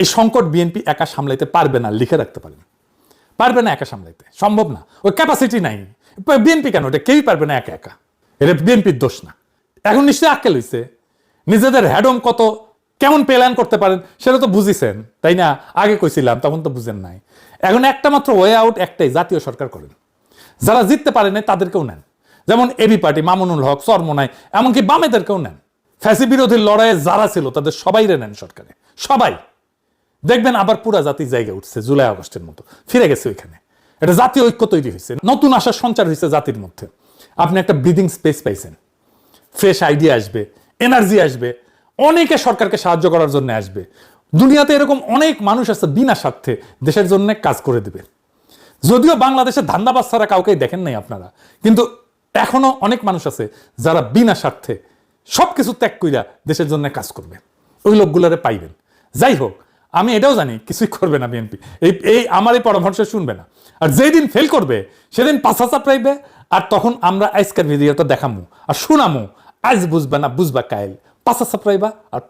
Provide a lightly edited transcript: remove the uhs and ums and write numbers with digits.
এই সংকট বিএনপি একা সামলাইতে পারবে না, লিখে রাখতে পারেন। পারবে না একা সামলাইতে, সম্ভব না, ওই ক্যাপাসিটি নাই। বিএনপি কেন, এটা কেউই পারবে না একা একা, এটা বিএনপির দোষ না। এখন নিশ্চয়ই আক্কেল হইছে, নিজেদের হ্যাডম কত কেমন প্ল্যান করতে পারেন সেটা তো বুঝিছেন, তাই না? আগে কইছিলাম, তখন তো বুঝেন নাই। এখন একটা মাত্র ওয়ে আউট একটাই, জাতীয় সরকার করেন। যারা জিততে পারে নাই তাদেরকেও নেন, যেমন এবি পার্টি, মামুনুল হক, চরমোনাই, এমনকি বামেদেরকেও নেন। ফ্যাসি বিরোধীর লড়াইয়ে যারা ছিল তাদের সবাইরে নেন সরকারে, সবাই। দেখবেন আবার পুরা জাতির জায়গা উঠছে, জুলাই আগস্টের মতো ফিরে গেছে ওইখানে। এটা জাতীয় ঐক্য তৈরি হয়েছে, নতুন আশার সঞ্চার হয়েছে জাতির মধ্যে। আপনি একটা ব্রিদিং স্পেস পাইছেন, ফ্রেশ আইডিয়া আসবে, এনার্জি আসবে, অনেকে সরকারকে সাহায্য করার জন্য আসবে। দুনিয়াতে এরকম অনেক মানুষ আছে বিনা স্বার্থে দেশের জন্য কাজ করে দেবে। যদিও বাংলাদেশে ধান্দাবাজ ছাড়া কাউকেই দেখেন নাই আপনারা, কিন্তু এখনো অনেক মানুষ আছে যারা বিনা স্বার্থে সবকিছু ত্যাগ কইরা দেশের জন্য কাজ করবে। ওই লোকগুলারে পাইবেন। যাই হোক, আমি এটাও জানি কিছুই করবে না বিএনপি, এই আমার এই পরামর্শ শুনবে না। আর যেই দিন ফেল করবে সেদিন পাছা চাপড়াইবে, আর তখন আমরা আজকের ভিডিওটা দেখামু আর শুনামু। আজ বুঝবা না, বুঝবা কাইল, পাছা চাপড়াইবা আর